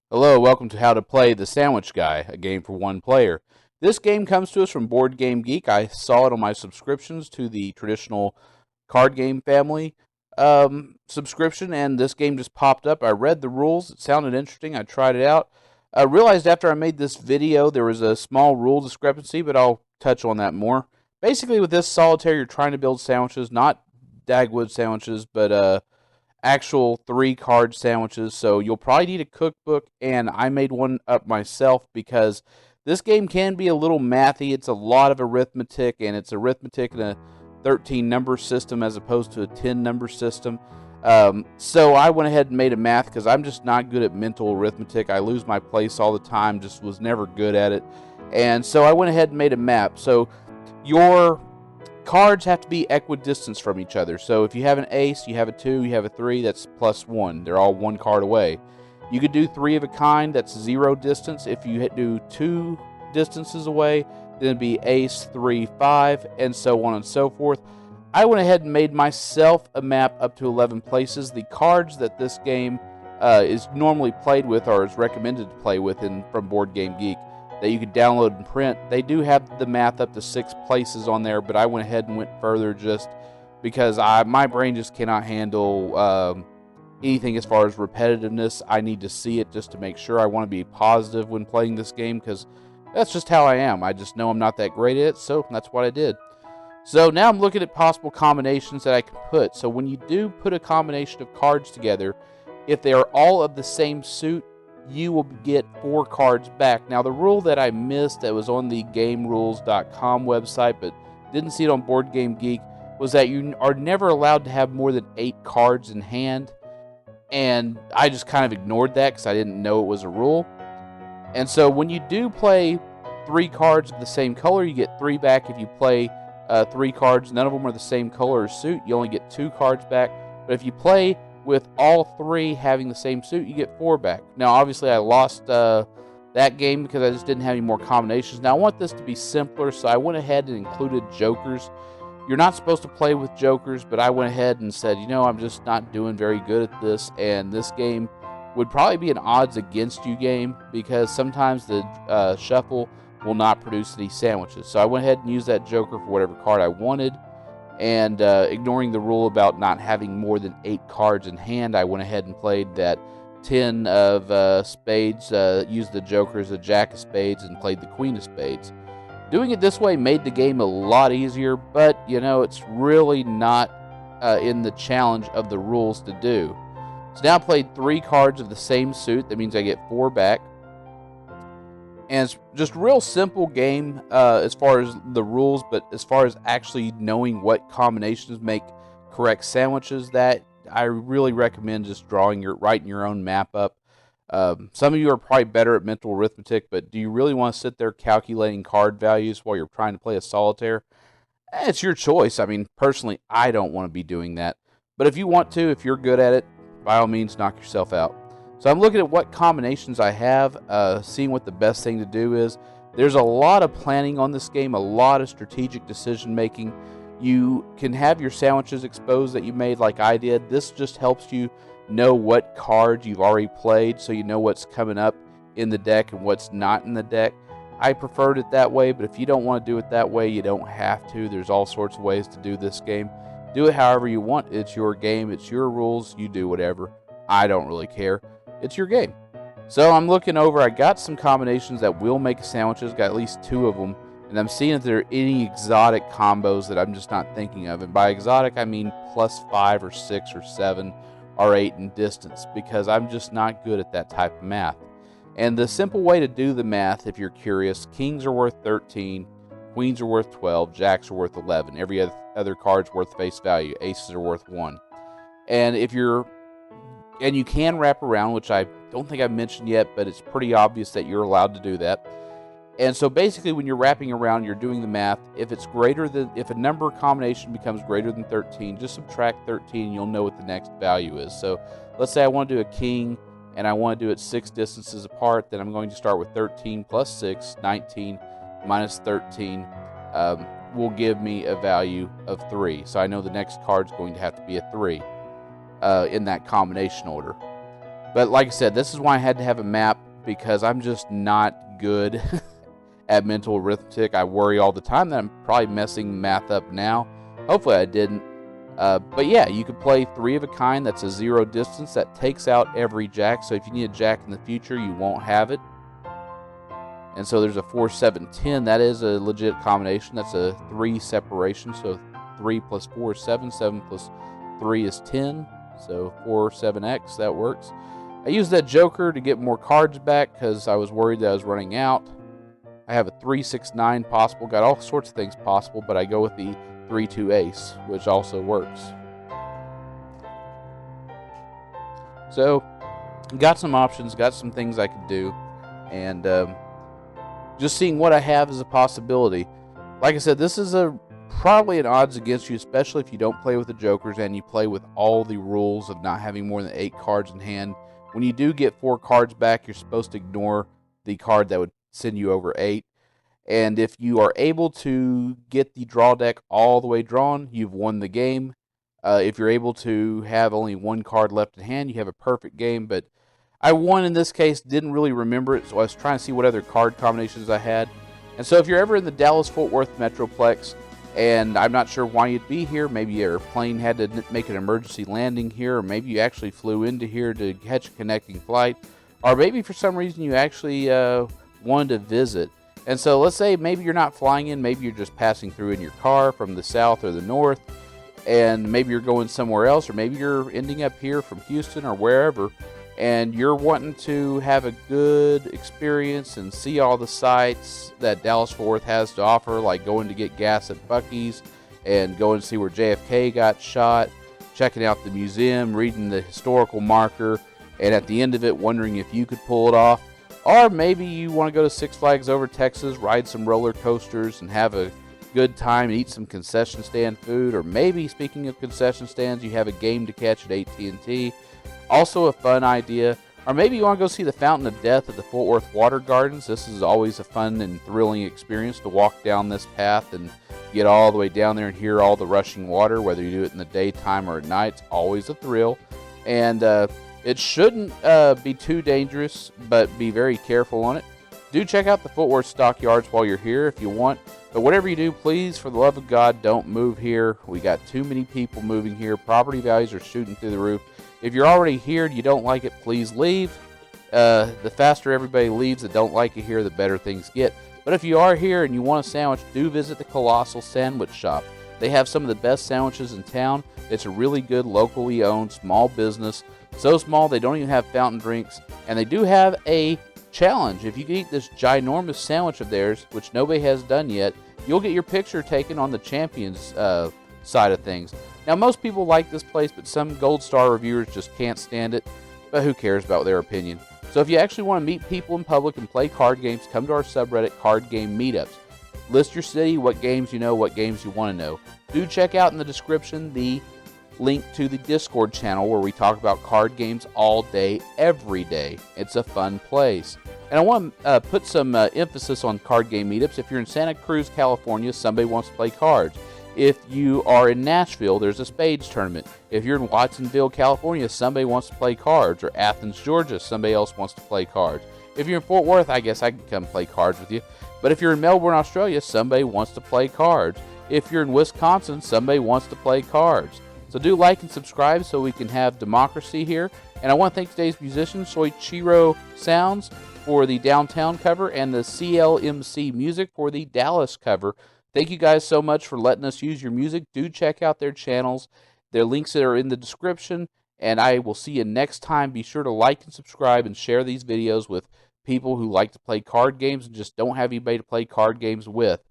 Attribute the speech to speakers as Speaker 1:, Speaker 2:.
Speaker 1: Hello, welcome to How to Play the Sandwich Guy, a game for one player. This game comes to us from Board Game Geek. I saw it on my subscriptions to the traditional card game family subscription, and this game just popped up. I read the rules. It sounded interesting. I tried it out. I realized after I made this video there was a small rule discrepancy, but I'll touch on that more. Basically, with this solitaire, you're trying to build sandwiches, not Dagwood sandwiches, but actual 3 card sandwiches. So you'll probably need a cookbook, and I made one up myself because this game can be a little mathy. It's a lot of arithmetic, and it's arithmetic in a 13 number system as opposed to a 10 number system. So I went ahead and made a math because I'm just not good at mental arithmetic. I lose my place all the time, just was never good at it. And so I went ahead and made a map. So your cards have to be equidistant from each other. So if you have an ace, you have a 2, you have a 3, that's +1. They're all 1 card away. You could do 3 of a kind, that's 0 distance. If you do 2 distances away, then it'd be ace, 3, 5, and so on and so forth. I went ahead and made myself a map up to 11 places. The cards that this game is normally played with, or is recommended to play with from Board Game Geek, that you could download and print, they do have the math up to 6 places on there, but I went ahead and went further just because my brain just cannot handle anything as far as repetitiveness. I need to see it just to make sure. I want to be positive when playing this game because that's just how I am. I just know I'm not that great at it, so that's what I did. So now I'm looking at possible combinations that I can put. So when you do put a combination of cards together, if they are all of the same suit, you will get 4 cards back. Now, the rule that I missed that was on the GameRules.com website, but didn't see it on Board Game Geek, was that you are never allowed to have more than 8 cards in hand. And I just kind of ignored that because I didn't know it was a rule. And so when you do play 3 cards of the same color, you get 3 back. If you play 3 cards, none of them are the same color or suit, you only get 2 cards back. But if you play with all 3 having the same suit, you get 4 back. Now, obviously, I lost that game because I just didn't have any more combinations. Now, I want this to be simpler, so I went ahead and included jokers. You're not supposed to play with jokers, but I went ahead and said, I'm just not doing very good at this, and this game would probably be an odds against you game because sometimes the shuffle will not produce any sandwiches. So I went ahead and used that joker for whatever card I wanted. And ignoring the rule about not having more than 8 cards in hand, I went ahead and played that 10 of spades, used the joker as a jack of spades, and played the queen of spades. Doing it this way made the game a lot easier, but, it's really not in the challenge of the rules to do. So now I played 3 cards of the same suit. That means I get 4 back. And it's just a real simple game as far as the rules, but as far as actually knowing what combinations make correct sandwiches, that I really recommend just writing your own map up. Some of you are probably better at mental arithmetic, but do you really want to sit there calculating card values while you're trying to play a solitaire? It's your choice. I mean, personally, I don't want to be doing that. But if you want to, if you're good at it, by all means, knock yourself out. So I'm looking at what combinations I have, seeing what the best thing to do is. There's a lot of planning on this game, a lot of strategic decision making. You can have your sandwiches exposed that you made like I did. This just helps you know what cards you've already played so you know what's coming up in the deck and what's not in the deck. I preferred it that way, but if you don't want to do it that way, you don't have to. There's all sorts of ways to do this game. Do it however you want. It's your game. It's your rules. You do whatever. I don't really care. It's your game. So I'm looking over. I got some combinations that will make sandwiches. Got at least 2 of them. And I'm seeing if there are any exotic combos that I'm just not thinking of. And by exotic, I mean +5 or 6 or 7 or 8 in distance. Because I'm just not good at that type of math. And the simple way to do the math, if you're curious, kings are worth 13. Queens are worth 12. Jacks are worth 11. Every other card's worth face value. Aces are worth 1. And you can wrap around, which I don't think I've mentioned yet, but it's pretty obvious that you're allowed to do that. And so basically when you're wrapping around, you're doing the math. If a number combination becomes greater than 13, just subtract 13, you'll know what the next value is. So let's say I want to do a king, and I want to do it 6 distances apart, then I'm going to start with 13 plus 6, 19, minus 13, will give me a value of 3. So I know the next card's going to have to be a 3 in that combination order. But like I said, this is why I had to have a map, because I'm just not good at mental arithmetic. I worry all the time that I'm probably messing math up now. Hopefully I didn't. But yeah, you could play 3 of a kind. That's a 0 distance. That takes out every jack. So if you need a jack in the future, you won't have it. And so there's a 4, 7, 10. That is a legit combination. That's a 3 separation. So 3 plus 4 is 7. 7 plus 3 is 10. So 4, 7x, that works. I used that joker to get more cards back because I was worried that I was running out. I have a 3, 6, 9 possible. Got all sorts of things possible, but I go with the 3, 2 ace, which also works. So, got some options, got some things I could do, and just seeing what I have is a possibility. Like I said, this is probably an odds against you, especially if you don't play with the jokers and you play with all the rules of not having more than 8 cards in hand. When you do get 4 cards back, you're supposed to ignore the card that would send you over 8. And if you are able to get the draw deck all the way drawn, you've won the game. If you're able to have only 1 card left in hand, you have a perfect game. But I won in this case, didn't really remember it, so I was trying to see what other card combinations I had. And so if you're ever in the Dallas-Fort Worth Metroplex, and I'm not sure why you'd be here, maybe your plane had to make an emergency landing here, or maybe you actually flew into here to catch a connecting flight, or maybe for some reason you actually wanted to visit. And so let's say maybe you're not flying in, maybe you're just passing through in your car from the south or the north, and maybe you're going somewhere else, or maybe you're ending up here from Houston or wherever, and you're wanting to have a good experience and see all the sights that Dallas-Fort Worth has to offer, like going to get gas at Buc-ee's and going to see where JFK got shot, checking out the museum, reading the historical marker, and at the end of it wondering if you could pull it off. Or maybe you want to go to Six Flags over Texas, ride some roller coasters, and have a good time and eat some concession stand food. Or maybe, speaking of concession stands, you have a game to catch at AT&T. Also a fun idea. Or maybe you want to go see the Fountain of Death at the Fort Worth Water Gardens. This is always a fun and thrilling experience to walk down this path and get all the way down there and hear all the rushing water, whether you do it in the daytime or at night. It's always a thrill. And it shouldn't be too dangerous, but be very careful on it. Do check out the Fort Worth Stockyards while you're here if you want. But whatever you do, please, for the love of God, don't move here. We got too many people moving here. Property values are shooting through the roof. If you're already here and you don't like it, please leave. The faster everybody leaves that don't like it here, the better things get. But if you are here and you want a sandwich, do visit the Colossal Sandwich Shop. They have some of the best sandwiches in town. It's a really good, locally owned, small business. So small, they don't even have fountain drinks. And they do have a challenge. If you can eat this ginormous sandwich of theirs, which nobody has done yet, you'll get your picture taken on the champions side of things. Now, most people like this place, but some Gold Star reviewers just can't stand it. But who cares about their opinion? So if you actually want to meet people in public and play card games, come to our subreddit, Card Game Meetups. List your city, what games you know, what games you want to know. Do check out in the description the link to the Discord channel where we talk about card games all day, every day. It's a fun place. And I want to put some emphasis on Card Game Meetups. If you're in Santa Cruz, California, somebody wants to play cards. If you are in Nashville, there's a spades tournament. If you're in Watsonville, California, somebody wants to play cards. Or Athens, Georgia, somebody else wants to play cards. If you're in Fort Worth, I guess I can come play cards with you. But if you're in Melbourne, Australia, somebody wants to play cards. If you're in Wisconsin, somebody wants to play cards. So do like and subscribe so we can have democracy here. And I want to thank today's musicians, Soichiro Sounds, for the downtown cover, and the CLMC Music for the Dallas cover. Thank you guys so much for letting us use your music. Do check out their channels. Their links are in the description. And I will see you next time. Be sure to like and subscribe and share these videos with people who like to play card games and just don't have anybody to play card games with.